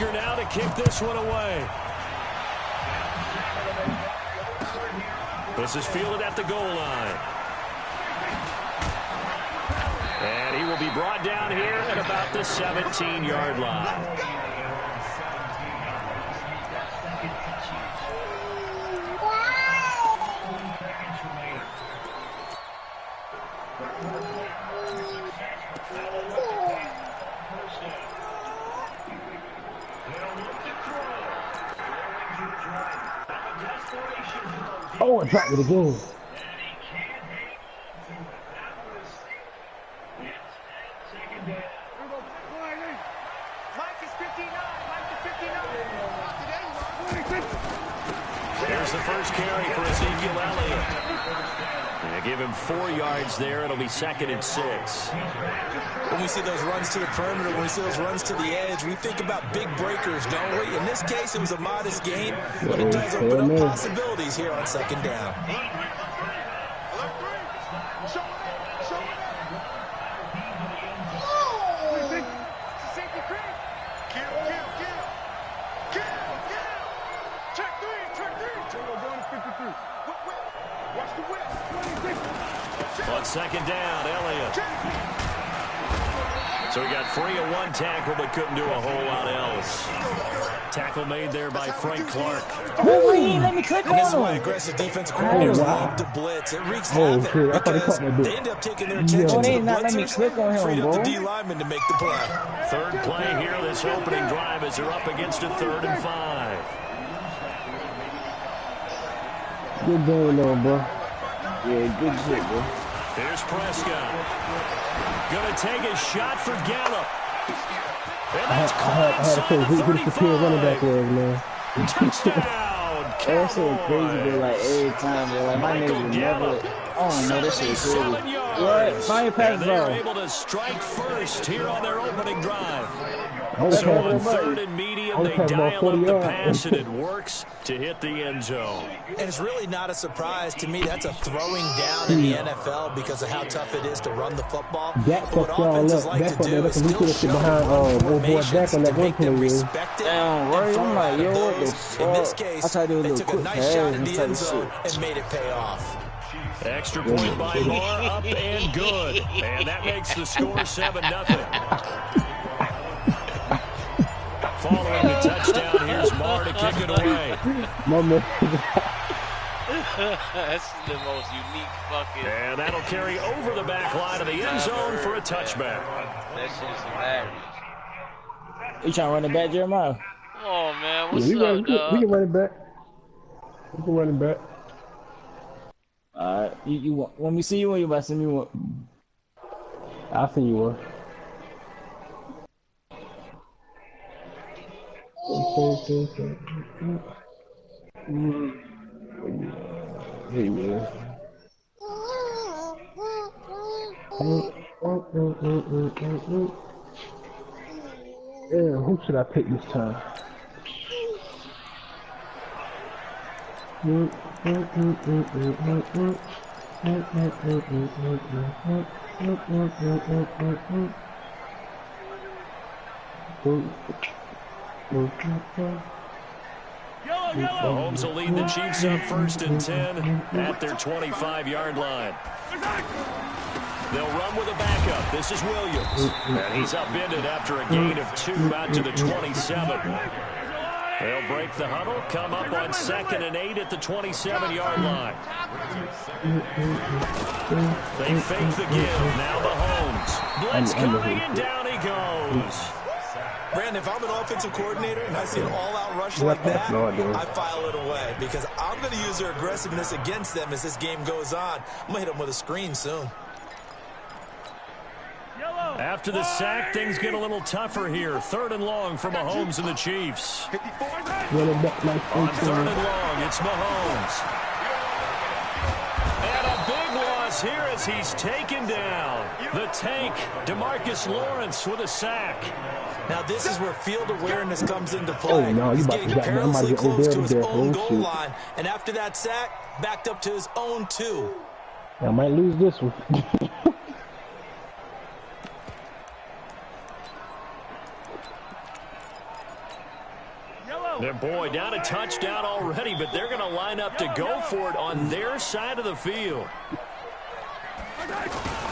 Baker now to kick this one away. This is fielded at the goal line. And he will be brought down here at about the 17-yard line. Oh, it's back to the game. There's the first carry for Ezekiel Elliott. And give him 4 yards there. It'll be 2nd and 6. When we see those runs to the perimeter, when we see those runs to the edge, we think about big breakers, don't we? In this case, it was a modest game, but it does open up possibilities here on 2nd down. On 2nd down, Elliott. So he got free of one tackle, but couldn't do a whole lot else. Tackle made there by Frank Clark. Oh, let me click on him. This is why aggressive defensive coordinators love to blitz. It wreaks havoc because they end up taking their attention to the blitzers, freed up the D lineman to make the play. Third play here, this opening drive as they're up against a 3rd and 5. Good game, though, bro. Yeah, good shit, bro. Here's Prescott. Gonna take a shot for Gallup. And that's I had to say, who the superior running back was, man. Touchdown, That's so crazy, bro. Like, every time, bro. Like, my nigga would never... Oh, no, this shit is crazy. Yeah, find your pass, and bro. they're able to strike first here on their opening drive. So So on 3rd and medium, they dial up the pass, and it works to hit the end zone. And it's really not a surprise to me. That's a throwing down in the NFL because of how tough it is to run the football. Dak What fucked y'all offenses up. like Dak to do is still show behind old boy Dak on that one make them play. respect it. Damn, right? I'm like, yo, what the fuck? In this case, I tried to do a they little took a quick nice shot pass in the and end type zone shit. and made it pay off. Extra point by Moore, up and good. And that makes the score 7-0. Following the touchdown, here's Moore to kick it away. That's the most unique fucking... And that'll carry over the back line of the end zone for a touchback. That shit's hilarious. You trying to run it back, Jeremiah? Oh, man, what's Yeah, up, dog? we can run it back. We can run it back. Alright, you want me to see you or you about to send me one? I'll send you one. Hey, man. Yeah, who should I pick this time? Mahomes will lead the Chiefs up 1st and 10 at their 25-yard line. They'll run with a backup. This is Williams. And he's upended after a gain of 2 out to the 27. They'll break the huddle, come up on 2nd and 8 at the 27-yard line. They fake the give. Now Mahomes. Blitz coming, and down he goes. Brandon, if I'm an offensive coordinator and I see an all-out rush like that, I file it away because I'm going to use their aggressiveness against them as this game goes on. I'm going to hit them with a screen soon. After the sack, things get a little tougher here. 3rd and long for Mahomes and the Chiefs. On 3rd and long, it's Mahomes. And a big loss here as he's taken down. The tank, DeMarcus Lawrence with a sack. Now this is where field awareness comes into play. Oh, no, He's you getting about to perilously close to his own goal shoot. line. And after that sack, backed up to his own 2. I might lose this one. Their boy down a touchdown already, but they're going to line up to go for it on their side of the field.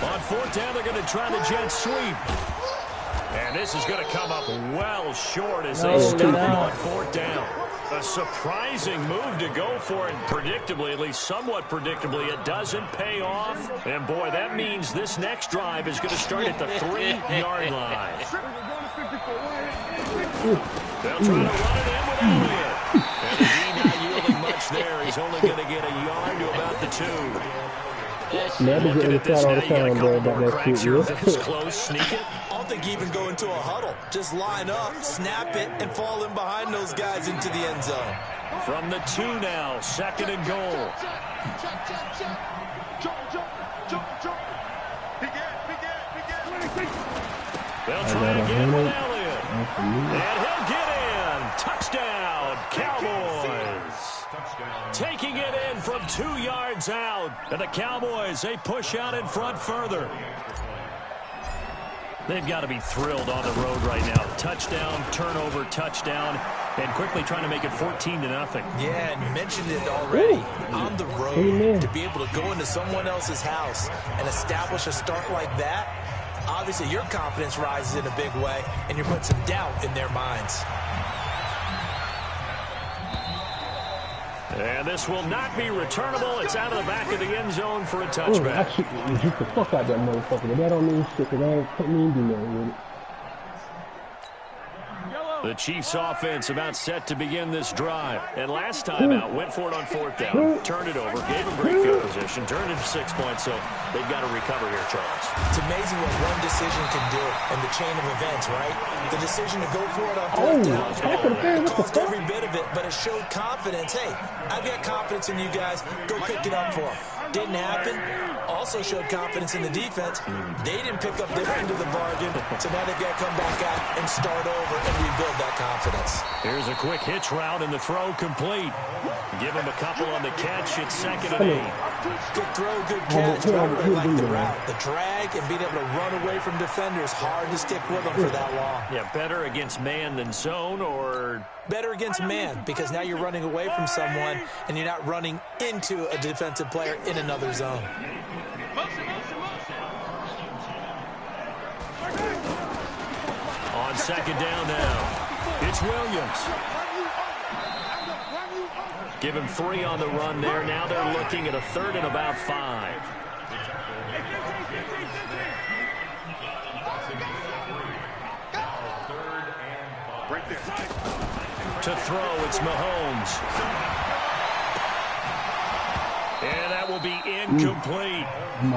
On fourth down, they're going to try the jet sweep. And this is going to come up well short as they stop on fourth down. A surprising move to go for it, and predictably, at least somewhat predictably, it doesn't pay off. And, boy, that means this next drive is going to start at the 3-yard line. They'll try to run it in with Elliott. And the D not yielding much there. He's only going to get a yard to about the 2. Looking at this now, you got a couple more cracks here this close. Sneak it. I don't think you even go into a huddle. Just line up, snap it, and fall in behind those guys into the end zone. From the 2 now, 2nd and goal. They'll try again with Elliott. And he'll get in. Touchdown, Cowboys. Taking it in from 2 yards out. And the Cowboys, they push out in front further. They've got to be thrilled on the road right now. Touchdown, turnover, touchdown, and quickly trying to make it 14-0. Yeah, and you mentioned it already. On the road, to be able to go into someone else's house and establish a start like that, obviously your confidence rises in a big way, and you're putting some doubt in their minds. And this will not be returnable. It's out of the back of the end zone for a touchback. I shoot the fuck out that motherfucker, but that don't mean shit, because I ain't put me in do nothing with it. The Chiefs offense about set to begin this drive. And last time out, went for it on fourth down, turned it over, gave them great field position, turned it to 6 points, so they've got to recover here, Charles. It's amazing what one decision can do in the chain of events, right? The decision to go for it on fourth down, it cost every bit of it, but it showed confidence. Hey, I've got confidence in you guys. Go pick it up for them. Didn't happen. Also showed confidence in the defense. They didn't pick up their end of the bargain, so now they've got to come back out and start over and rebuild that confidence. Here's a quick hitch route, and the throw complete. Give him a couple on the catch. It's 2nd and 8. Good throw, good catch. I like the route. The drag and being able to run away from defenders, hard to stick with them for that long. Yeah, better against man than zone, or... Better against man, because now you're running away from someone and you're not running into a defensive player in another zone. On 2nd down now, it's Williams. Give him 3 on the run there. Now they're looking at a 3rd and about 5. To throw, it's Mahomes. And that will be incomplete.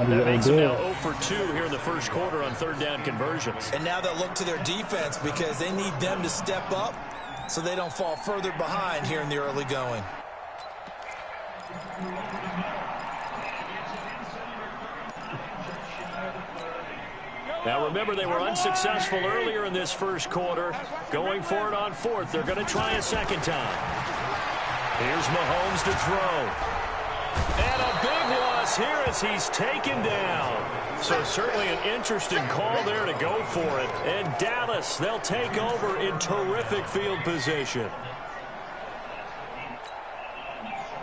That makes them now 0 for 2 here in the first quarter on 3rd down conversions. And now they'll look to their defense because they need them to step up so they don't fall further behind here in the early going. Now remember, they were unsuccessful earlier in this first quarter. Going for it on 4th. They're going to try a 2nd time. Here's Mahomes to throw. And a big loss here as he's taken down. So certainly an interesting call there to go for it. And Dallas, they'll take over in terrific field position.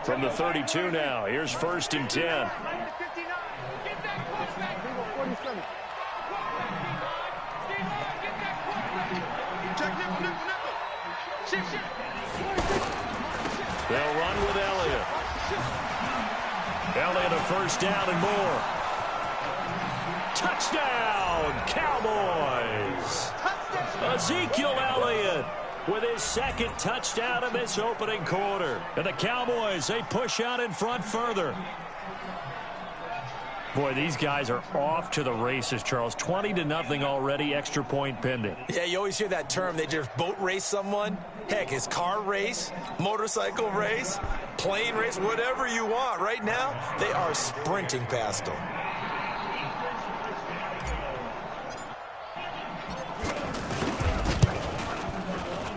From the 32 now, here's 1st and 10. They'll run with Elliott. Elliott a 1st down and more. Touchdown, Cowboys! Ezekiel Elliott with his 2nd touchdown of this opening quarter. And the Cowboys, they push out in front further. Boy, these guys are off to the races, Charles. 20-0 already, extra point pending. Yeah, you always hear that term. They just boat race someone. Heck, it's car race, motorcycle race, plane race, whatever you want. Right now, they are sprinting past them.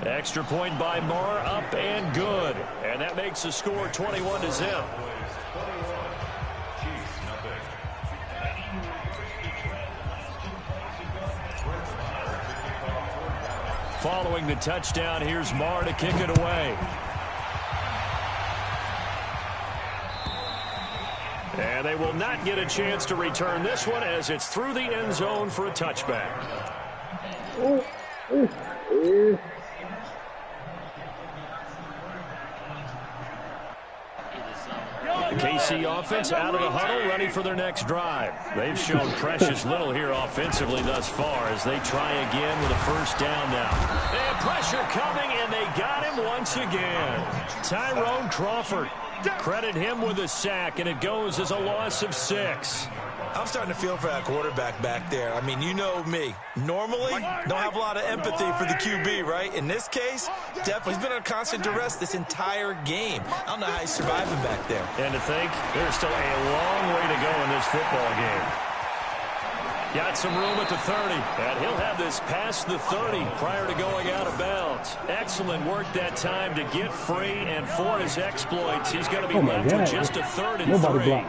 Extra point by Marr, up and good. And that makes the score 21-0. Following the touchdown, here's Marr to kick it away. And they will not get a chance to return this one as it's through the end zone for a touchback. The KC offense out of the huddle, ready for their next drive. They've shown precious little here offensively thus far as they try again with a first down now. And pressure coming, and they got him once again. Tyrone Crawford. Credit him with a sack, and it goes as a loss of 6. I'm starting to feel for that quarterback back there. I mean, you know me. Normally, don't have a lot of empathy for the QB, right? In this case, definitely. He's been under constant duress this entire game. I don't know how he's surviving back there. And to think, there's still a long way to go in this football game. Got some room at the 30, and he'll have this past the 30 prior to going out of bounds. Excellent work that time to get free, and for his exploits, he's going to be left with just a 3rd and 3.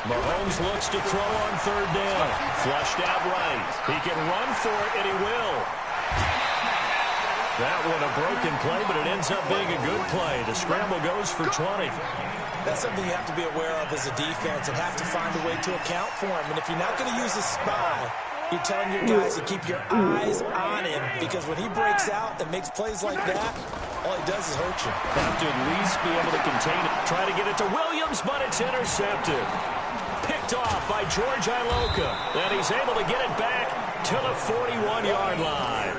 Mahomes looks to throw on 3rd down. Flushed out right. He can run for it, and he will. That one a broken play, but it ends up being a good play. The scramble goes for 20. That's something you have to be aware of as a defense and have to find a way to account for him. And if you're not going to use a spy, you're telling your guys to keep your eyes on him, because when he breaks out and makes plays like that, all he does is hurt you. Have to at least be able to contain it. Try to get it to Williams, but it's intercepted. Picked off by George Iloka, and he's able to get it back to the 41-yard line.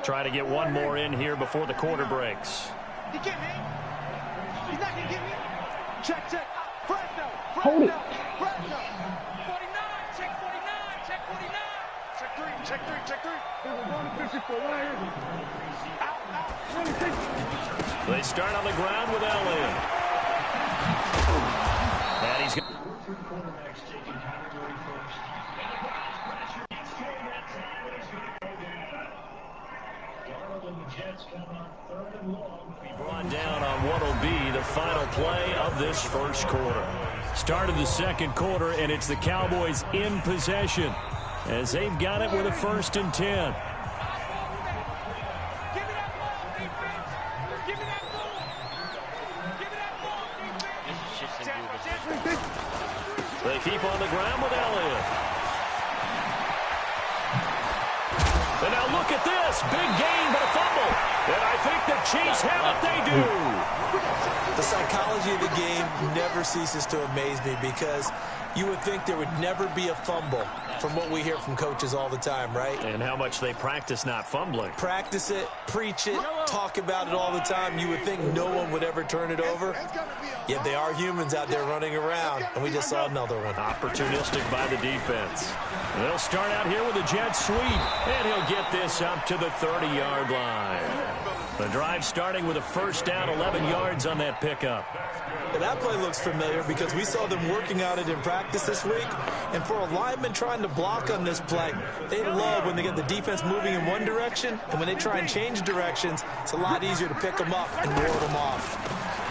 Try to get one more in here before the quarter breaks. He get me. He's not going to get me. Check. Fresno. Hold it. Fresno. 49. Check 49. Check 49. Check 3. Out. They start on the ground with Elliott. And he's got... Be brought down on what will be the final play of this first quarter. Start of the second quarter, and it's the Cowboys in possession as they've got it with a 1st and 10. They keep on the ground with Elliott. And now look at this. Big gain, but a fumble. And I think the Chiefs have it. They do. The psychology of the game never ceases to amaze me, because you would think there would never be a fumble from what we hear from coaches all the time, right? And how much they practice not fumbling. Practice it, preach it, talk about it all the time. You would think no one would ever turn it over. Yet they are humans out there running around, and we just saw another one. Opportunistic by the defense. They'll start out here with a jet sweep, and he'll get this up to the 30-yard line. The drive starting with a 1st down, 11 yards on that pickup. And that play looks familiar because we saw them working on it in practice this week. And for a lineman trying to block on this play, they love when they get the defense moving in one direction, and when they try and change directions, it's a lot easier to pick them up and ward them off.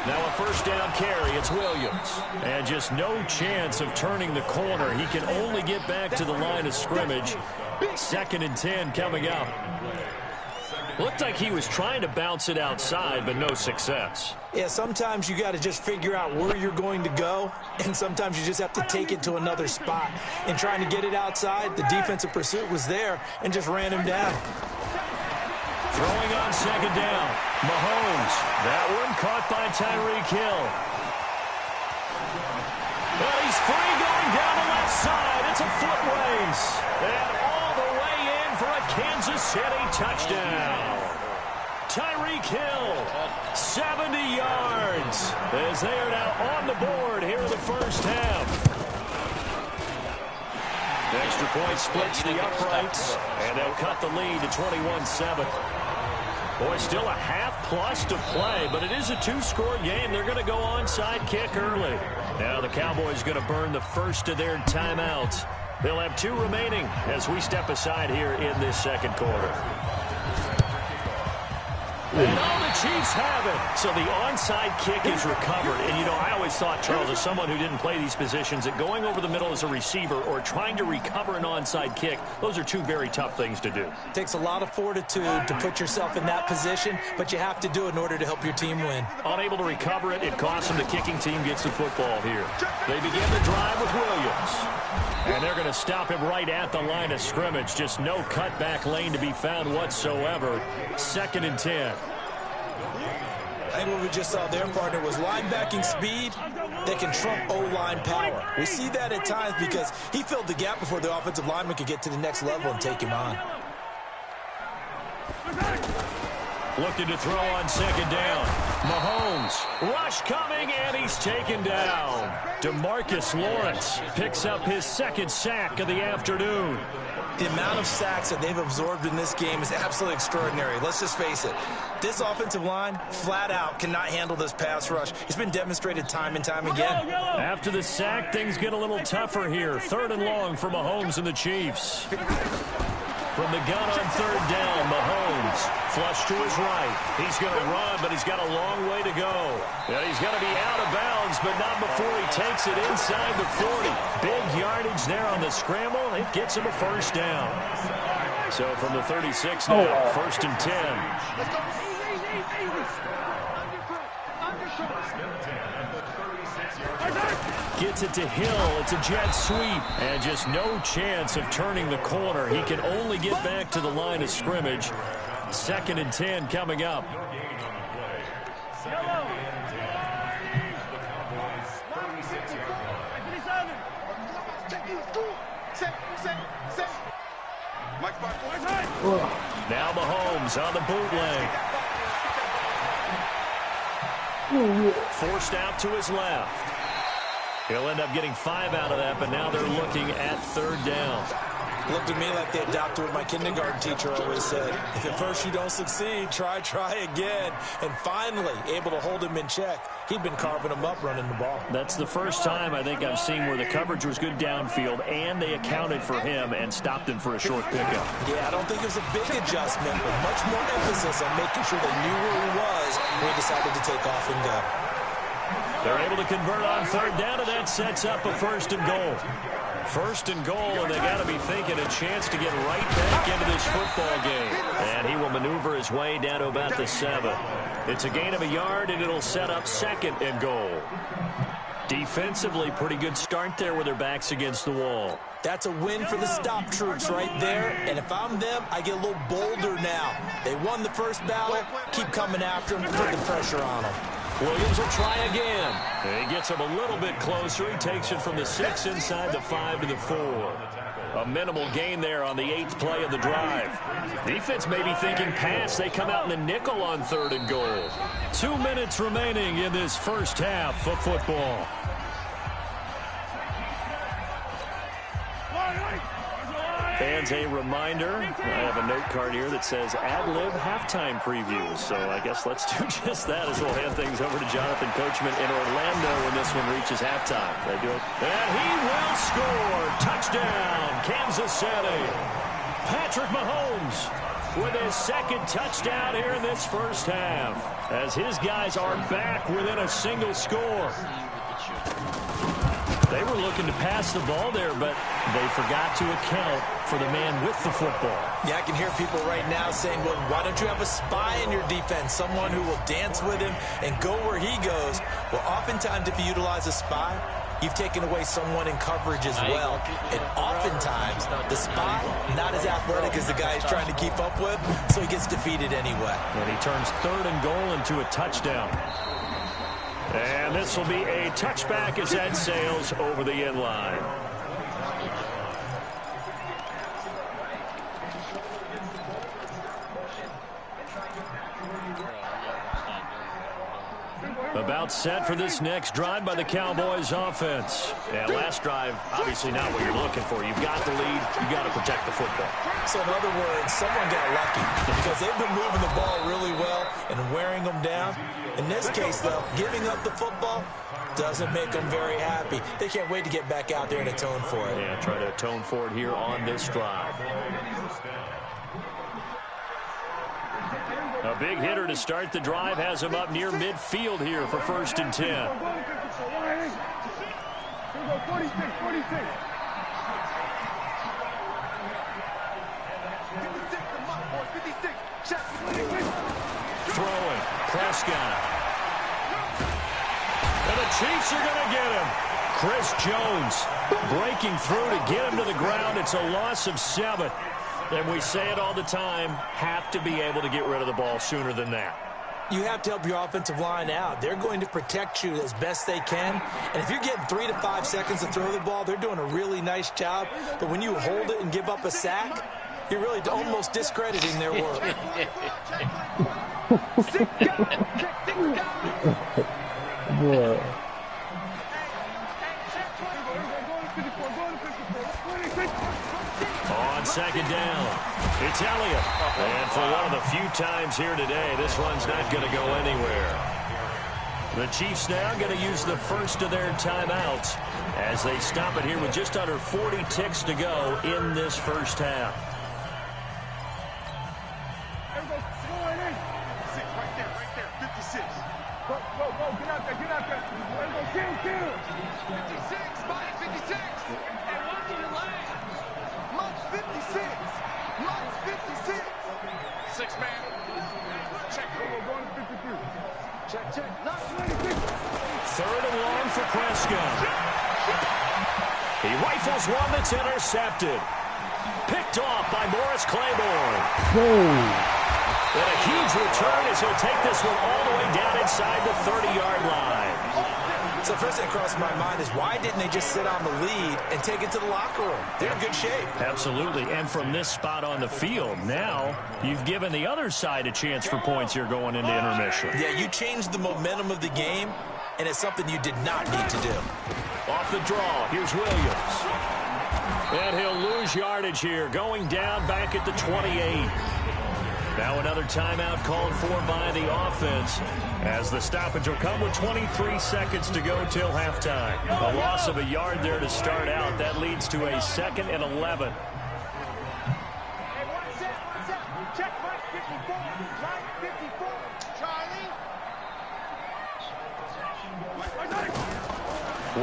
Now a 1st down carry. It's Williams. And just no chance of turning the corner. He can only get back to the line of scrimmage. 2nd and 10 coming up. Looked like he was trying to bounce it outside, but no success. Yeah, sometimes you got to just figure out where you're going to go, and sometimes you just have to take it to another spot. In trying to get it outside, the defensive pursuit was there and just ran him down. Throwing on 2nd down. Mahomes. That one caught by Tyreek Hill. Well, he's free going down the left side. It's a foot race. And all the way in for a Kansas City touchdown. Tyreek Hill, 70 yards, as they are now on the board here in the first half. The extra point splits the uprights, and they'll cut the lead to 21-7. Boy, still a half-plus to play, but it is a 2-score game. They're going to go onside kick early. Now the Cowboys going to burn the first of their timeouts. They'll have 2 remaining as we step aside here in this second quarter. And all the Chiefs have it. So the onside kick is recovered. And, you know, I always thought, Charles, as someone who didn't play these positions, that going over the middle as a receiver or trying to recover an onside kick, those are two very tough things to do. It takes a lot of fortitude to put yourself in that position, but you have to do it in order to help your team win. Unable to recover it, it costs them. The kicking team gets the football here. They begin the drive with Williams. And they're going to stop him right at the line of scrimmage. Just no cutback lane to be found whatsoever. 2nd and 10. I think what we just saw there, partner, was linebacking speed that can trump O-line power. We see that at times because he filled the gap before the offensive lineman could get to the next level and take him on. Looking to throw on 2nd down. Mahomes, rush coming, and he's taken down. DeMarcus Lawrence picks up his 2nd sack of the afternoon. The amount of sacks that they've absorbed in this game is absolutely extraordinary. Let's just face it. This offensive line, flat out, cannot handle this pass rush. It's been demonstrated time and time again. After the sack, things get a little tougher here. 3rd and long for Mahomes and the Chiefs. From the gun on 3rd down, Mahomes flush to his right. He's going to run, but he's got a long way to go. And he's going to be out of bounds, but not before he takes it inside the 40. Big yardage there on the scramble. It gets him a 1st down. So from the 36 now, 1st and 10. Gets it to Hill. It's a jet sweep. And just no chance of turning the corner. He can only get back to the line of scrimmage. 2nd and 10 coming up. Now Mahomes on the bootleg. Forced out to his left. He'll end up getting 5 out of that, but now they're looking at 3rd down. Looked to me like they adopted what my kindergarten teacher always said. If at first you don't succeed, try again. And finally, able to hold him in check. He'd been carving him up running the ball. That's the first time I think I've seen where the coverage was good downfield, and they accounted for him and stopped him for a short pickup. Yeah, I don't think it was a big adjustment, but much more emphasis on making sure they knew where he was when he decided to take off and go. They're able to convert on 3rd down, and that sets up a 1st and goal. 1st and goal, and they got to be thinking a chance to get right back into this football game. And he will maneuver his way down to about the 7. It's a gain of a yard, and it'll set up 2nd and goal. Defensively, pretty good start there with their backs against the wall. That's a win for the stop troops right there. And if I'm them, I get a little bolder now. They won the first battle. Keep coming after them, put the pressure on them. Williams will try again. He gets him a little bit closer. He takes it from the 6 inside the 5 to the 4. A minimal gain there on the 8th play of the drive. Defense may be thinking pass. They come out in the nickel on 3rd and goal. 2 minutes remaining in this first half of football. Fans, a reminder, I have a note card here that says ad-lib halftime previews. So I guess let's do just that as we'll hand things over to Jonathan Coachman in Orlando when this one reaches halftime. They do it. And he will score. Touchdown, Kansas City. Patrick Mahomes with his 2nd touchdown here in this first half, as his guys are back within a single score. They were looking to pass the ball there, but they forgot to account for the man with the football. Yeah, I can hear people right now saying, well, why don't you have a spy in your defense, someone who will dance with him and go where he goes? Well, oftentimes if you utilize a spy, you've taken away someone in coverage as well. And oftentimes, the spy, not as athletic as the guy he's trying to keep up with, so he gets defeated anyway. And he turns 3rd and goal into a touchdown. And this will be a touchback as that sails over the end line. About set for this next drive by the Cowboys offense. Yeah, last drive, obviously not what you're looking for. You've got the lead. You've got to protect the football. So in other words, someone got lucky because they've been moving the ball really well and wearing them down. In this case, though, giving up the football doesn't make them very happy. They can't wait to get back out there and atone for it. Yeah, try to atone for it here on this drive. A big hitter to start the drive has him up near midfield here for 1st and 10. 46. Throwing. Prescott. And the Chiefs are going to get him. Chris Jones breaking through to get him to the ground. It's a loss of 7. And we say it all the time, have to be able to get rid of the ball sooner than that. You have to help your offensive line out. They're going to protect you as best they can. And if you're getting 3 to 5 seconds to throw the ball, they're doing a really nice job. But when you hold it and give up a sack, you're really almost discrediting their work. Boy. On 2nd down, it's Elliott. And for one of the few times here today, this one's not going to go anywhere. The Chiefs now going to use the first of their timeouts as they stop it here with just under 40 ticks to go in this first half. Third and long for Prescott. He rifles one that's intercepted. Picked off by Morris Claiborne. And a huge return as he'll take this one all the way down inside the 30-yard line. So the first thing that crossed my mind is why didn't they just sit on the lead and take it to the locker room? They're in good shape. Absolutely. And from this spot on the field, now you've given the other side a chance for points here going into intermission. Yeah, you changed the momentum of the game, and it's something you did not need to do. Off the draw, here's Williams. And he'll lose yardage here, going down back at the 28. Now another timeout called for by the offense as the stoppage will come with 23 seconds to go till halftime. A loss of a yard there to start out. That leads to a 2nd and 11. Check right 54. Right 54. Charlie.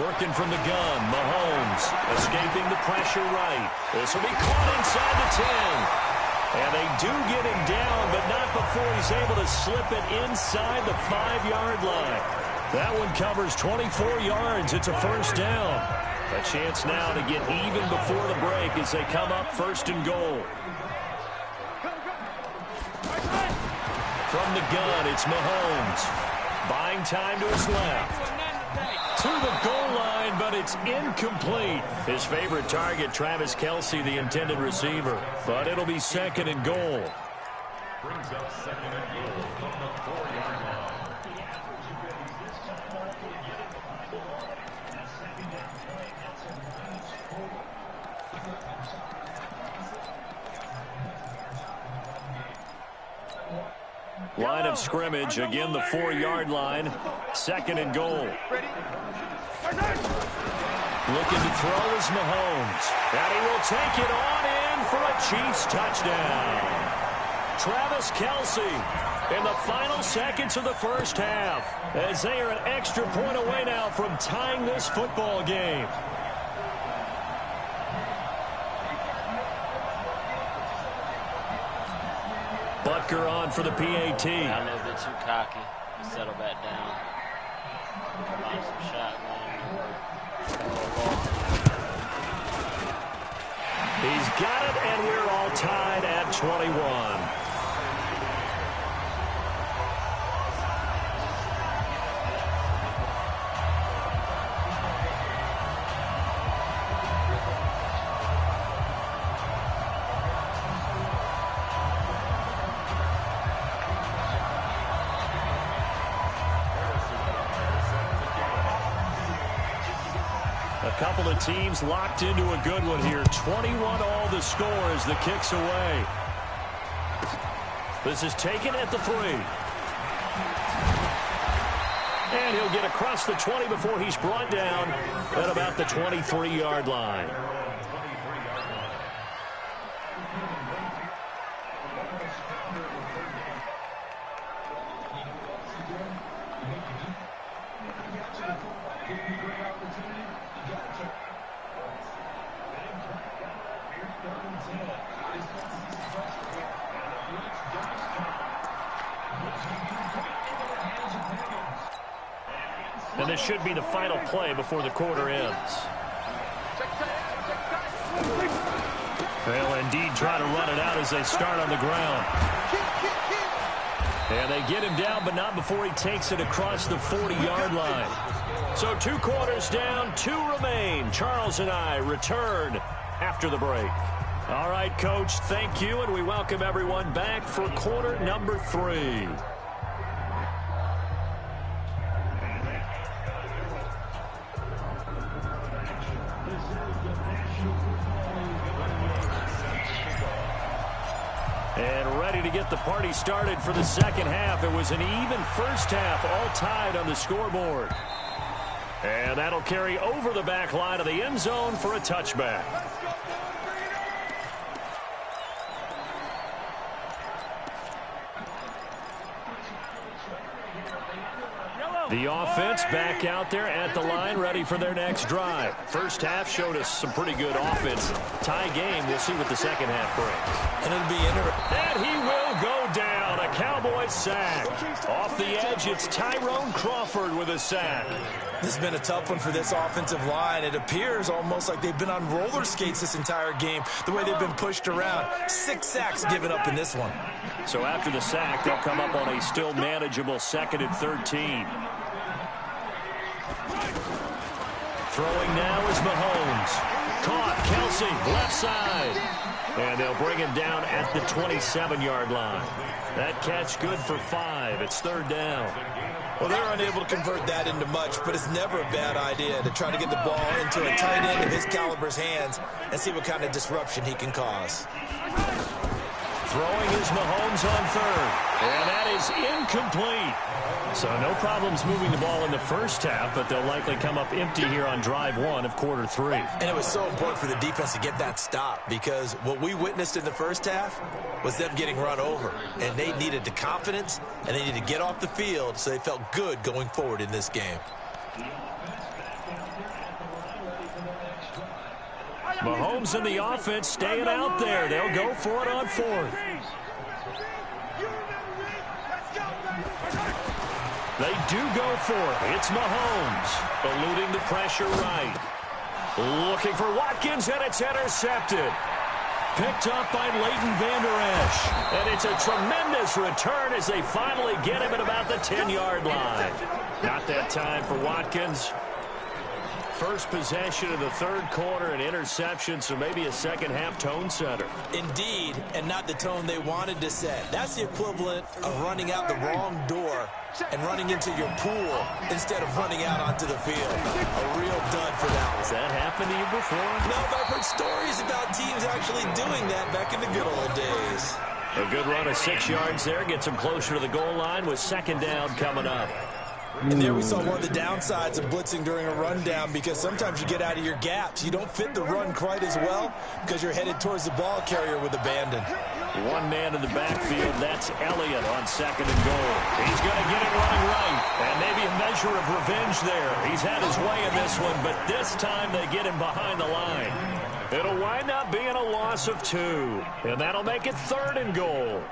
Working from the gun, Mahomes escaping the pressure right. This will be caught inside the 10. And they do get him down, but not before he's able to slip it inside the 5-yard line. That one covers 24 yards. It's a first down. A chance now to get even before the break as they come up 1st and goal. From the gun, it's Mahomes. Buying time to his left. To the goal line, but it's incomplete. His favorite target, Travis Kelce, the intended receiver. But it'll be 2nd and goal. Brings up 2nd and goal from the 4-yard line. Line of scrimmage, again the 4-yard line. 2nd and goal. Looking to throw is Mahomes. And he will take it on in for a Chiefs touchdown. Travis Kelce in the final seconds of the first half as they are an extra point away now from tying this football game. Butker on for the PAT. A little bit too cocky. Settle back down. Line some shotgun. He's got it, and we're all tied at 21. A couple of teams locked into a good one here. 21 all the score as the kick's away. This is taken at the 3. And he'll get across the 20 before he's brought down at about the 23-yard line. And this should be the final play before the quarter ends. They'll indeed try to run it out as they start on the ground. And they get him down, but not before he takes it across the 40-yard line. So 2 quarters down, 2 remain. Charles and I return after the break. All right, Coach, thank you, and we welcome everyone back for quarter number 3. And ready to get the party started for the second half. It was an even first half, all tied on the scoreboard. And that'll carry over the back line of the end zone for a touchback. The offense back out there at the line, ready for their next drive. First half showed us some pretty good offense. Tie game. We'll see what the second half brings. And it'll be interesting. And he will go down. A Cowboys sack. Off the edge, it's Tyrone Crawford with a sack. This has been a tough one for this offensive line. It appears almost like they've been on roller skates this entire game, the way they've been pushed around. 6 sacks given up in this one. So after the sack, they'll come up on a still manageable 2nd and 13. Throwing now is Mahomes. Caught, Kelsey, left side. And they'll bring him down at the 27-yard line. That catch good for 5. It's 3rd down. Well, they're unable to convert that into much, but it's never a bad idea to try to get the ball into a tight end of his caliber's hands and see what kind of disruption he can cause. Throwing is Mahomes on 3rd. And that is incomplete. So no problems moving the ball in the first half, but they'll likely come up empty here on drive 1 of quarter 3. And it was so important for the defense to get that stop, because what we witnessed in the first half was them getting run over. And they needed the confidence, and they needed to get off the field so they felt good going forward in this game. Mahomes and the offense staying out there. They'll go for it on 4th. They do go for it. It's Mahomes eluding the pressure right. Looking for Watkins, and it's intercepted. Picked up by Leighton Vander Esch. And it's a tremendous return as they finally get him at about the 10-yard line. Not that time for Watkins. First possession of the 3rd quarter, an interception, so maybe a second-half tone setter. Indeed, and not the tone they wanted to set. That's the equivalent of running out the wrong door and running into your pool instead of running out onto the field. A real dud for that one. Has that happened to you before? No, but I've heard stories about teams actually doing that back in the good old days. A good run of 6 yards there. Gets him closer to the goal line with 2nd down coming up. And there we saw one of the downsides of blitzing during a rundown, because sometimes you get out of your gaps. You don't fit the run quite as well because you're headed towards the ball carrier with abandon. One man in the backfield. That's Elliott on 2nd and goal. He's going to get it running right. And maybe a measure of revenge there. He's had his way in this one, but this time they get him behind the line. It'll wind up being a loss of 2. And that'll make it 3rd and goal.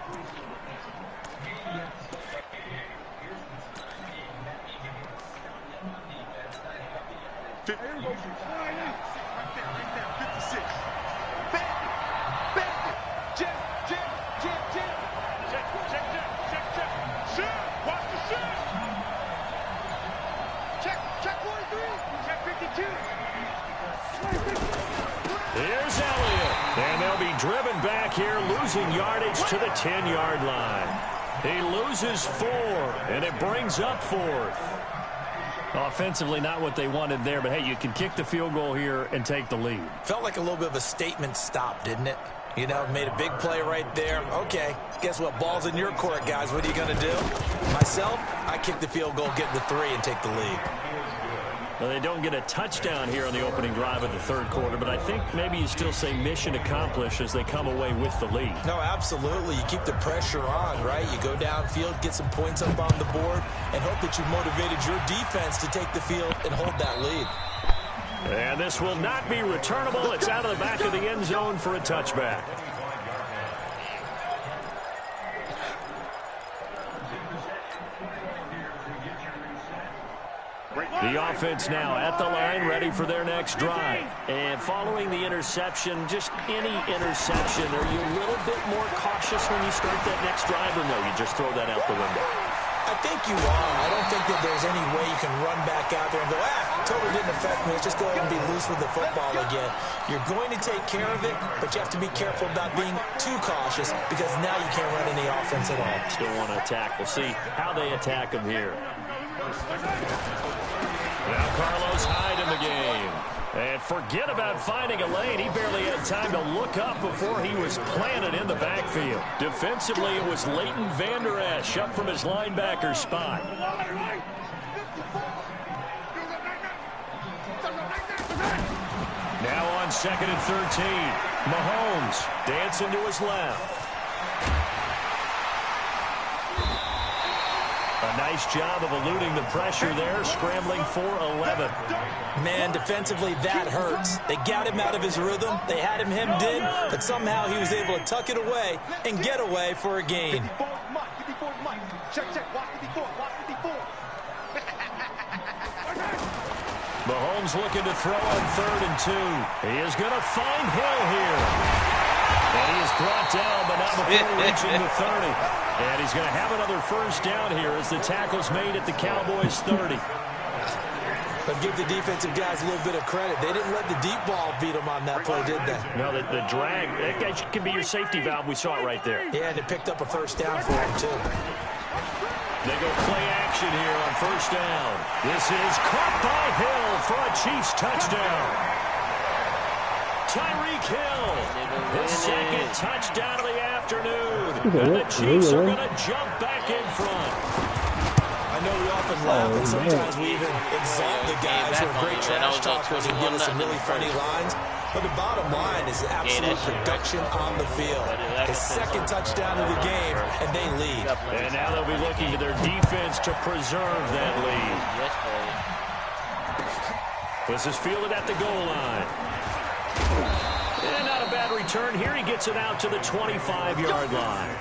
Here's Elliott, and they'll be driven back here, losing yardage to the 10-yard line. He loses 4, and it brings up 4th. Offensively, not what they wanted there, but hey, you can kick the field goal here and take the lead. Felt like a little bit of a statement stop, didn't it? You know, made a big play right there. Okay, guess what? Ball's in your court, guys. What are you going to do? Myself, I kick the field goal, get the 3, and take the lead. Well, they don't get a touchdown here on the opening drive of the 3rd quarter, but I think maybe you still say mission accomplished as they come away with the lead. No, absolutely. You keep the pressure on, right? You go downfield, get some points up on the board, and hope that you motivated your defense to take the field and hold that lead. And this will not be returnable. It's out of the back of the end zone for a touchback. The offense now at the line, ready for their next drive. And following the interception, just any interception, are you a little bit more cautious when you start that next drive, or no, you just throw that out the window? I think you are. I don't think that there's any way you can run back out there and go, totally didn't affect me. Let's just go ahead and be loose with the football again. You're going to take care of it, but you have to be careful about being too cautious because now you can't run any offense at all. Still want to attack. We'll see how they attack him here. Now Carlos Hyde in the game. And forget about finding a lane. He barely had time to look up before he was planted in the backfield. Defensively, it was Leighton Vander Esch up from his linebacker spot. Now on 2nd and 13. Mahomes dancing to his left. A nice job of eluding the pressure there, scrambling for 11. Man, defensively, that hurts. They got him out of his rhythm. They had him hemmed in, but somehow he was able to tuck it away and get away for a gain. Mahomes looking to throw on 3rd and 2. He is going to find Hill here. And he is brought down, but not before reaching the 30. And he's going to have another first down here as the tackle's made at the Cowboys' 30. But give the defensive guys a little bit of credit. They didn't let the deep ball beat them on that play, did they? No, the drag, that can be your safety valve. We saw it right there. Yeah, and it picked up a first down for him, too. They go play action here on first down. This is caught by Hill for a Chiefs touchdown. Tyreek Hill, his second touchdown of the afternoon. And the Chiefs are going to jump back in front. I know we often laugh, and sometimes we even exalt the guys who are great trash talkers and give us some really funny lines. But the bottom line is absolute production on the field. His second touchdown of the game, and they lead. And now they'll be looking to their defense to preserve that lead. This is fielded at the goal line. And not a bad return here. He gets it out to the 25-yard line.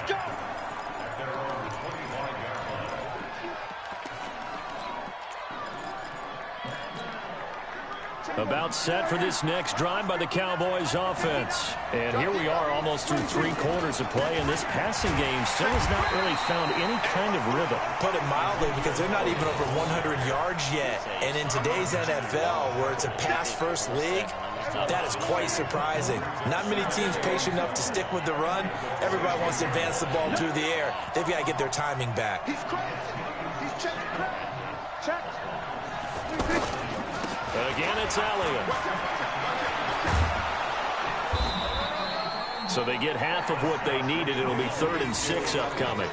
About set for this next drive by the Cowboys offense. And here we are almost through 3 quarters of play, and this passing game still has not really found any kind of rhythm. Put it mildly, because they're not even over 100 yards yet. And in today's NFL, where it's a pass-first league, that is quite surprising. Not many teams patient enough to stick with the run. Everybody wants to advance the ball through the air. They've got to get their timing back. He's crazy. He's check. Again, it's Elliott. So they get half of what they needed. It'll be 3rd and 6 upcoming.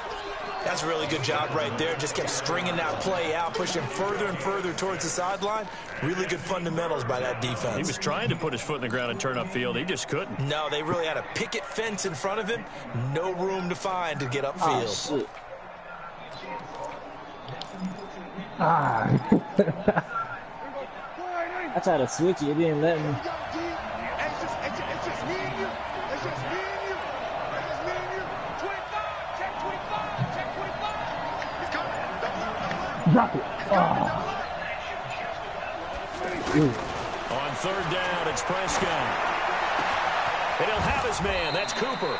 That's a really good job right there. Just kept stringing that play out, pushing further and further towards the sideline. Really good fundamentals by that defense. He was trying to put his foot in the ground and turn upfield. He just couldn't. No, they really had a picket fence in front of him. No room to find to get upfield. I tried to switch it. It didn't let me. It's just me and you. It's just me and you. It's just me and you. 25. Check 25. Check 25. He's coming. Drop it. On 3rd down, it's Prescott. And he'll have his man. That's Cooper.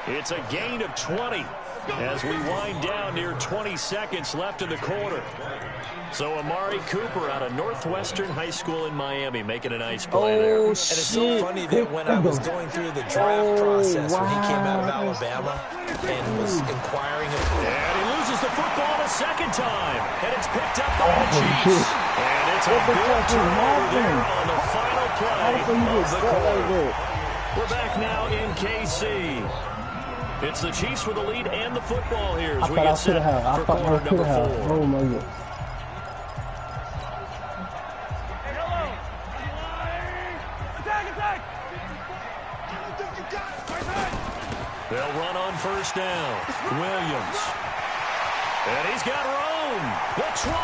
It's a gain of 20 as we wind down near 20 seconds left in the quarter. So Amari Cooper out of Northwestern High School in Miami making a nice play there. And it's so funny that when I was going through the draft process when he came out of Alabama and was inquiring. And he loses the football a second time. And it's picked up by the Chiefs. And it's a big turnover there on the final play of the quarter. We're back now in KC. It's the Chiefs with the lead and the football here as we get set for quarter number 4. Oh my God. They'll run on first down. Williams. And he's got Rome. The 20.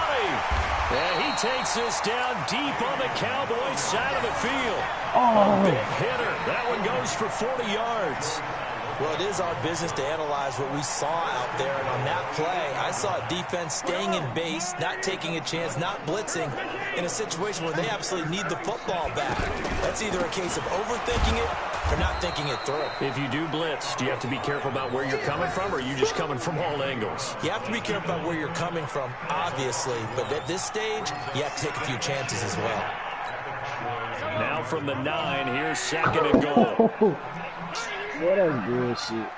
And he takes this down deep on the Cowboys side of the field. A big hitter. That one goes for 40 yards. Well, it is our business to analyze what we saw out there. And on that play, I saw a defense staying in base, not taking a chance, not blitzing in a situation where they absolutely need the football back. That's either a case of overthinking it or not thinking it through. If you do blitz, do you have to be careful about where you're coming from, or are you just coming from all angles? You have to be careful about where you're coming from, obviously. But at this stage, you have to take a few chances as well. Now from the 9, here's 2nd and goal. What a bullshit.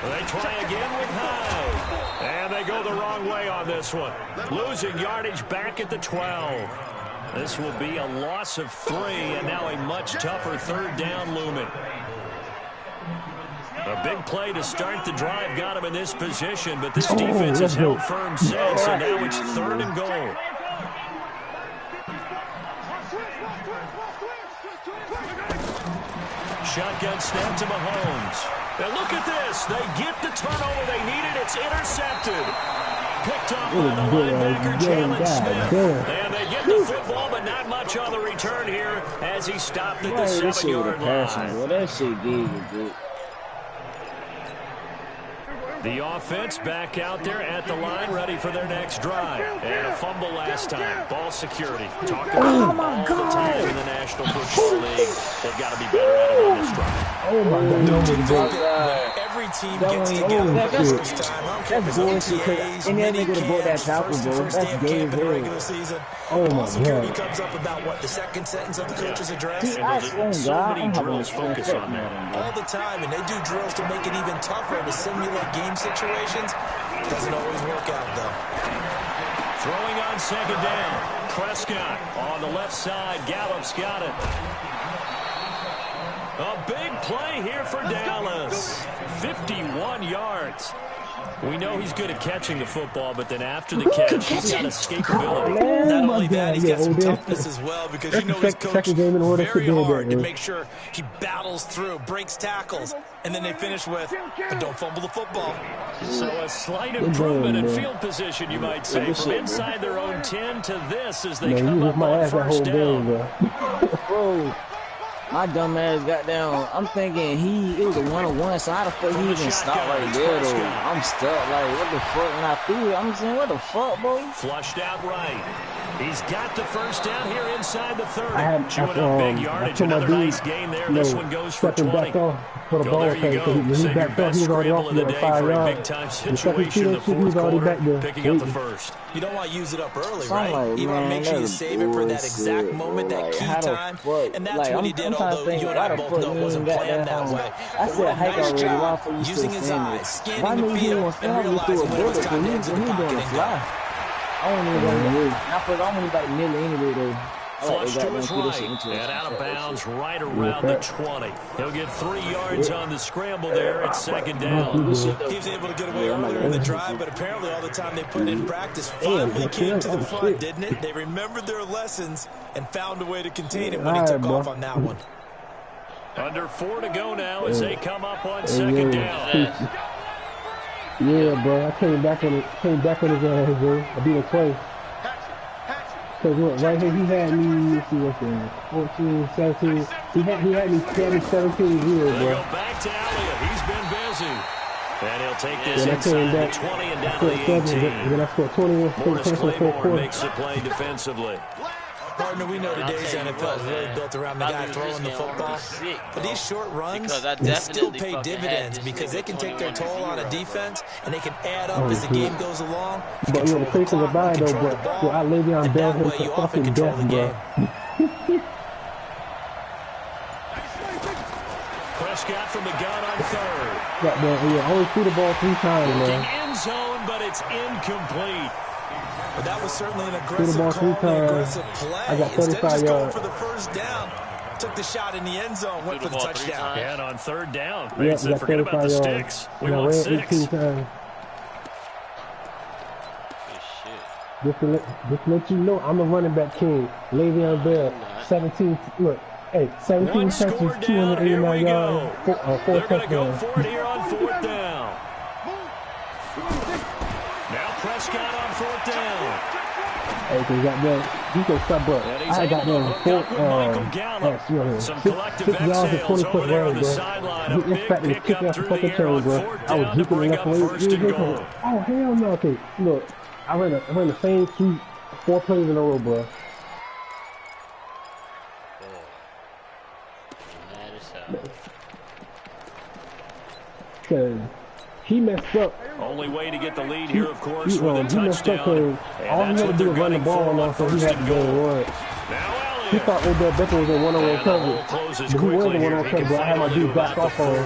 They try again with Hyde. And they go the wrong way on this one. Losing yardage back at the 12. This will be a loss of 3, and now a much tougher 3rd down looming. A big play to start the drive got him in this position, but this defense has held firm since, and now it's 3rd and goal. Shotgun snap to Mahomes. And look at this. They get the turnover they needed. It's intercepted. Picked up by the linebacker, Jalen Smith. And they get the football, but not much on the return here as he stopped at the 7-yard line. Well, that shit did good. The offense back out there at the line, ready for their next drive. And a fumble last time. Ball security. Talking about all the time in the National Football League. They've got to be better at it on this drive. Oh, my God. Every team gets together for Christmas time. I don't care if it's OTAs, mini camps, first day of camp in the regular season. Ball security comes up about, what, the second sentence of the coach's address? So many drills focus on that. All the time, and they do drills to make it even tougher to simulate game situations. Doesn't always work out, though. Throwing on 2nd down. Prescott on the left side. Gallup's got it. A big play here for Dallas. 51 yards. We know he's good at catching the football, but then after the catch, he's got escapability. Not only that, he's got some toughness as well, because you know his coach very hard to make sure he battles through, breaks tackles, and then they finish with, and don't fumble the football. So a slight improvement in field position, you might say, from inside their own 10 to this as they come up on 1st down. My dumb ass got down. I'm thinking it was a 1-on-1, so how the fuck he even stopped right there, though? I'm stuck. Like, what the fuck? When I threw it, I'm saying, what the fuck, bro? Flushed out right. He's got the 1st down here inside the 30. Chewing up big yardage. Another nice gain there. This one goes for 20. For the ball, there you go. Send your best scramble of the day for a big-time situation. The 4th quarter, picking up the 1st. You don't want to use it up early, right? You want to make sure you save it for that exact moment, that key time. And that's what he did, although you and I both know it wasn't planned that way. What a nice job using his eyes, scanning the field, and realizing when it was time to exit the pocket and go. I don't even know. I only about middle anyway, though. Flush to his right, and out of bounds right around the 20. He'll get 3 yards on the scramble there at 2nd down. He was able to get away earlier in the drive, but apparently all the time they put in practice finally came to the front, didn't it? They remembered their lessons and found a way to contain him when he took off on that one. Under 4 to go now as they come up on 2nd down. Yeah, bro. I came back on his ass, bro. I beat him twice. Because look, right here, he had me, let's see what's in 14, 17. He had me 17 years, bro. They go back to Elliott. He's been busy. And he'll take this inside the 20 and down to the 18. And then I scored 21 Morris Claiborne makes the play defensively. Partner, we know today's NFL is really built around the guy throwing the football. But these short runs, they still pay dividends because they can take their toll on a defense and they can add up as the game goes along. You but control the clock, you control the ball, I lay down and that way you often control the game. Prescott from the gun on 3rd. Yeah, only threw the ball 3 times, man. End zone, but it's incomplete. But that was certainly an aggressive call, an aggressive play. I got 35 Instead of just going yards. for the 1st down, took the shot in the end zone, went for the touchdown. And on 3rd down, Yeah, said, forget about the sticks. We want 6. 18 times. Just to let you know, I'm a running back king. Le'Veon Bell, 17. Look, hey, 17 touches, 289 yards, 4 They're going to go touchdowns. for it here on 4th down. Now Prescott on 4th down. Hey, cause he got that. He can stop up. I got them 6 yards and 20 foot run, bro. He expected to kick off the fucking chain, bro. I was juking the left away. Oh hell no! Okay, look, I ran the same 4 plays in a row, bro. Cause he messed up. Only way to get the lead here, of course, with a He messed up touchdown. all he had to do was run the ball off, so he had to go and run. He thought Odell Beckham was in one-on-one coverage, but he was in one-on-one coverage, but I had my dude back off on him.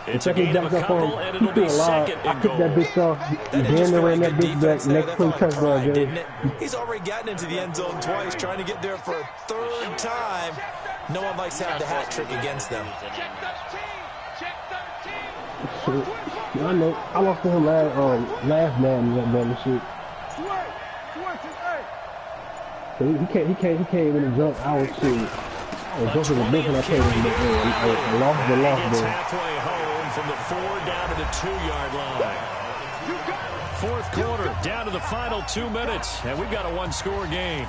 The second he backed off on him, he threw a lot. I picked that bitch off, and then they ran that bitch back, next play touchdown, Jay. He's already gotten into the end zone twice, trying to get there for a 3rd time. No one likes to have the hat trick against them. Shit. I know. I lost to him last man that shit. So he can't even jump. I was jumping the bitch when I played him, but lost, bro. Halfway home from the 4 down to the 2-yard line. 4th quarter, down to the final 2 minutes, and we've got a 1-score game.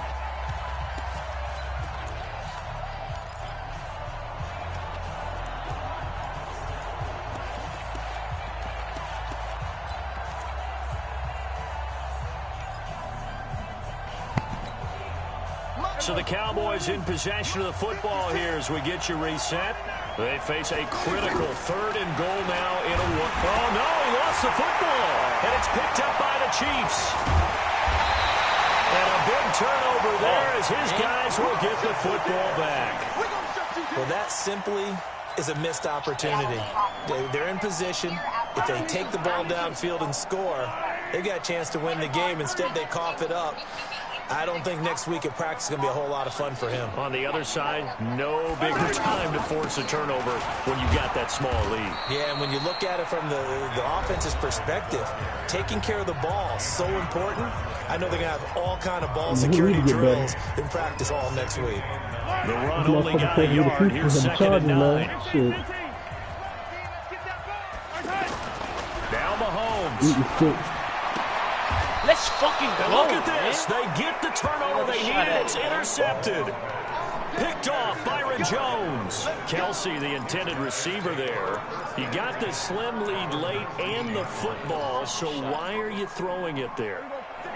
So the Cowboys in possession of the football here as we get you reset. They face a critical 3rd and goal now in a one. Oh, no, he lost the football. And it's picked up by the Chiefs. And a big turnover there as his guys will get the football back. Well, that simply is a missed opportunity. They're in position. If they take the ball downfield and score, they've got a chance to win the game. Instead, they cough it up. I don't think next week at practice is going to be a whole lot of fun for him. On the other side, no bigger time to force a turnover when you got that small lead. Yeah, and when you look at it from the offense's perspective, taking care of the ball is so important. I know they're going to have all kind of ball security drills in practice all next week. The run only got a yard. Here's 2nd and 9. Now Mahomes. Let's fucking go. Look at this. They get the turnover they needed. It's intercepted. Picked off Byron Jones. Kelsey, the intended receiver there. You got the slim lead late and the football, so why are you throwing it there?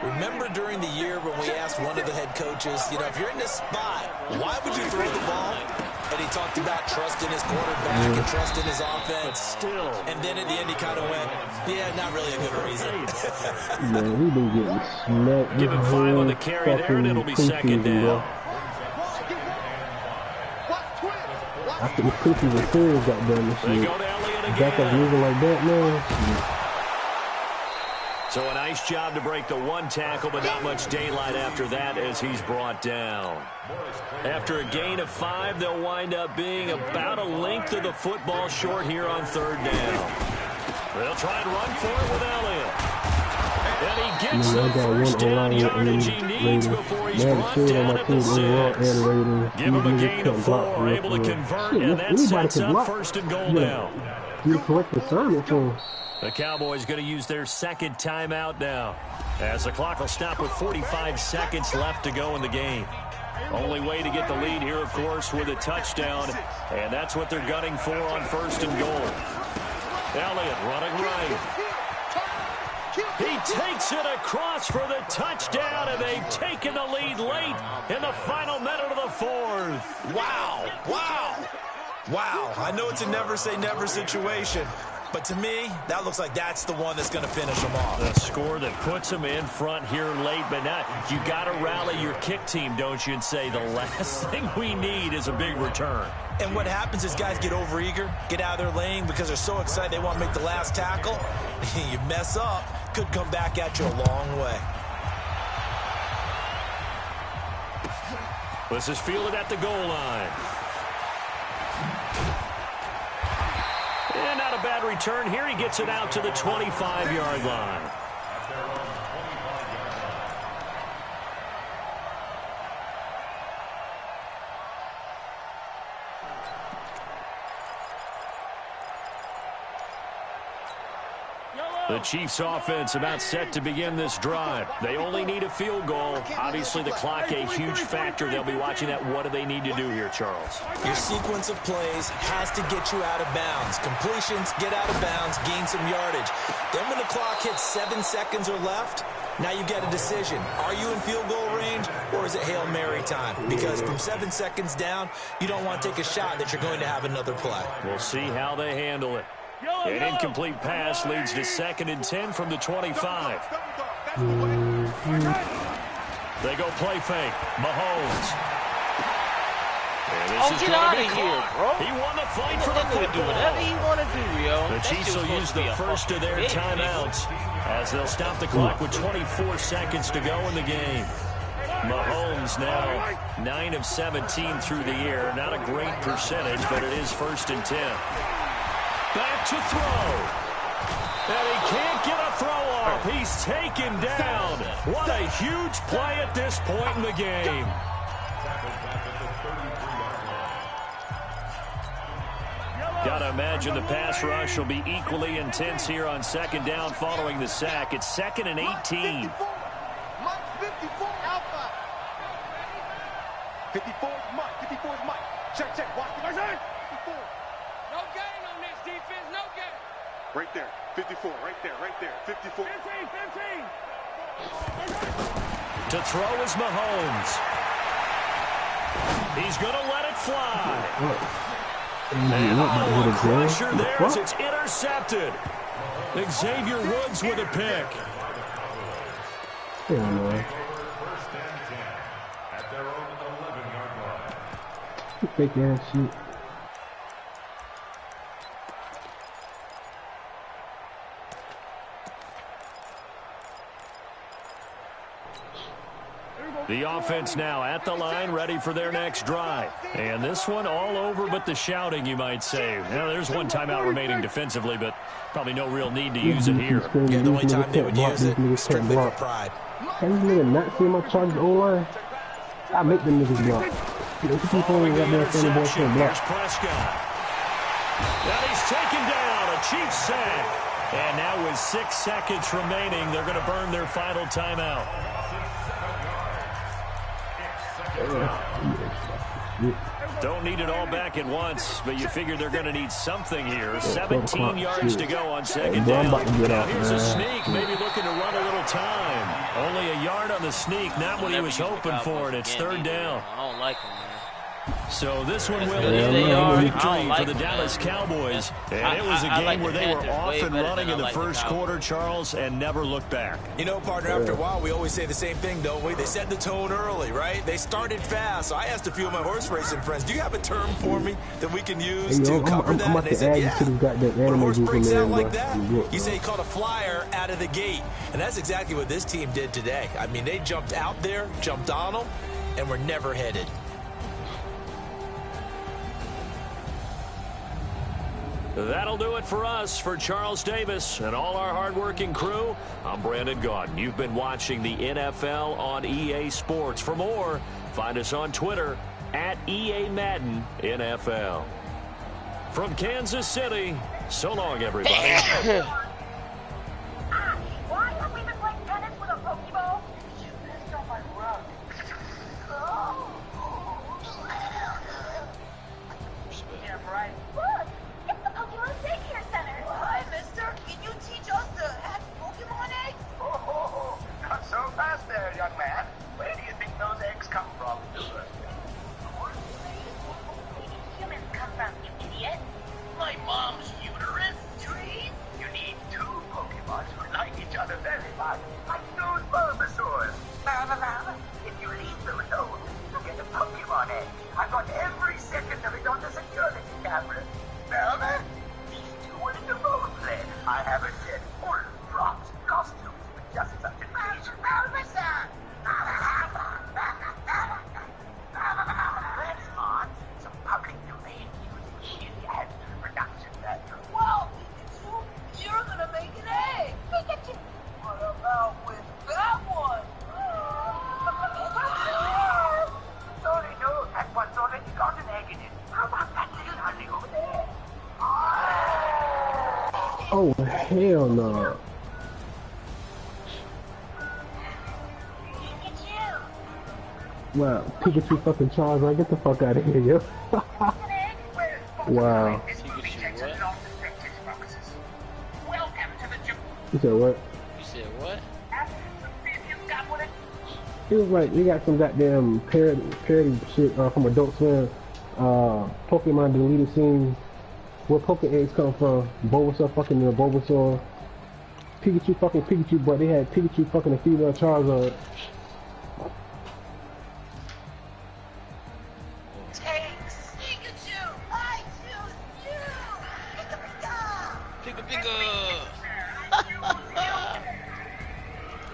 Remember during the year when we asked one of the head coaches, if you're in this spot, why would you throw the ball? And he talked about trusting his quarterback and trusting his offense. Still. And then at the end he kind of went, yeah, not really a good reason. Man, we've been getting smacked. Give him 5 on the carry there, and it'll be 2nd down. I think the preseason series got done this year. Back up moving like that, man. So a nice job to break the 1 tackle, but not much daylight after that as he's brought down. After a gain of 5, they'll wind up being about a length of the football short here on 3rd down. They'll try and run for it with Elliott. And he gets the first down yardage he needs before he's brought down at the 6. Give him a gain of 4, able to convert, and that sets up 1st and goal now. You correct the assignment for him. The Cowboys going to use their 2nd timeout now, as the clock will stop with 45 seconds left to go in the game. Only way to get the lead here, of course, with a touchdown, and that's what they're gunning for on 1st and goal. Elliott running right. He takes it across for the touchdown, and they've taken the lead late in the final minute of the 4th. Wow, wow, wow. I know it's a never-say-never situation. But to me, that looks like that's the one that's going to finish them off. The score that puts them in front here late, but not. You got to rally your kick team, don't you, and say the last thing we need is a big return. And what happens is guys get overeager, get out of their lane because they're so excited they want to make the last tackle. You mess up, could come back at you a long way. This is fielded at the goal line. And not a bad return here. He gets it out to the 25-yard line. The Chiefs offense about set to begin this drive. They only need a field goal. Obviously, the clock a huge factor. They'll be watching that. What do they need to do here, Charles? Your sequence of plays has to get you out of bounds. Completions, get out of bounds, gain some yardage. Then when the clock hits 7 seconds or left, now you get a decision. Are you in field goal range, or is it Hail Mary time? Because from 7 seconds down, you don't want to take a shot that you're going to have another play. We'll see how they handle it. An incomplete pass leads to 2nd and 10 from the 25. They go play fake. Mahomes. Oh, get out of here, bro. He won the fight for the football. Do whatever he want to do, yo. The Chiefs will use the first of their timeouts as they'll stop the clock with 24 seconds to go in the game. Mahomes now 9 of 17 through the air. Not a great percentage, but it is 1st and 10. Back to throw. And he can't get a throw off. He's taken down. What a huge play at this point in the game. Gotta imagine the pass rush will be equally intense here on 2nd down following the sack. It's 2nd and 18. 54 is Mike. 54 is Mike. Check, check. Watch the 54. No gain on this defense. No gain. Right there. 54. Right there. Right there. 54. 15. To throw is Mahomes. He's going to let it fly. And a pressure there as it's intercepted. Xavier Woods with a pick. Fake ass shit. The offense now at the line, ready for their next drive. And this one all over but the shouting, you might say. Now, there's one timeout remaining defensively, but probably no real need to use it here. Yeah, the only time they would use it, strictly for pride. Can this nigga not see my Chargers O-line? I make them niggas block. Following the interception, here's Prescott. And he's taken down, a Chiefs sack. And now with 6 seconds remaining, they're going to burn their final timeout. Don't need it all back at once, but you figure they're going to need something here. 17 yards to go on 2nd down. Now here's a sneak, maybe looking to run a little time. Only a yard on the sneak, not what he was hoping for, and it's 3rd down. I don't like him, man. So this one will end a victory for the Dallas Cowboys. And it was a game where they were off and running in the first quarter, Charles, and never looked back. You know, partner, after a while, we always say the same thing, don't we? They set the tone early, right? They started fast. So I asked a few of my horse racing friends, do you have a term for me that we can use to cover that? And they said, yeah. When a horse breaks out like that, you say he caught a flyer out of the gate. And that's exactly what this team did today. I mean, they jumped out there, jumped on them, and were never headed. That'll do it for us. For Charles Davis and all our hardworking crew, I'm Brandon Gaudin. You've been watching the NFL on EA Sports. For more, find us on Twitter at EA Madden NFL. From Kansas City, so long, everybody. Why have we been playing tennis with a Pokeball? You messed up my rug. Yeah, right. Look, it's the Pokemon Daycare Center. Hi, mister. Can you teach us to hatch Pokemon eggs? Oh, not so fast there, young man. Where do you think those eggs come from? Humans come from, you idiot. My mom's uterus? Trees? You need 2 Pokemon who like each other very much, like those Bulbasaurs. If you leave them alone, you'll get a Pokemon egg. I got every second of it on the security camera. Velma, these 2 were in the role play. I have a set full of props and costumes with just such a thing. Bulbasaur! That's hot. Some public domain music easy and production value. Wow, Pikachu, you're gonna make an egg. Pikachu. What about with that one? Sorry, no, that one's already got an egg in it. How about that little honey over there? Oh, hell no. Wow, Pikachu fucking Charizard, get the fuck out of here, yo. Wow. You said what? You said what? It was like, we got some goddamn parody shit from Adult Swim. Pokemon deleted scenes. Where Poke eggs come from. Bulbasaur fucking Bulbasaur. Pikachu fucking Pikachu, but they had Pikachu fucking a female Charizard.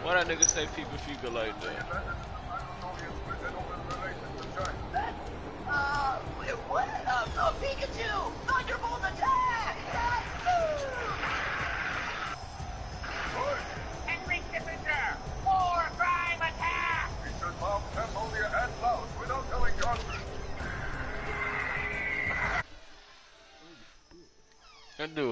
Why that nigga say Pika like that? What? Pikachu!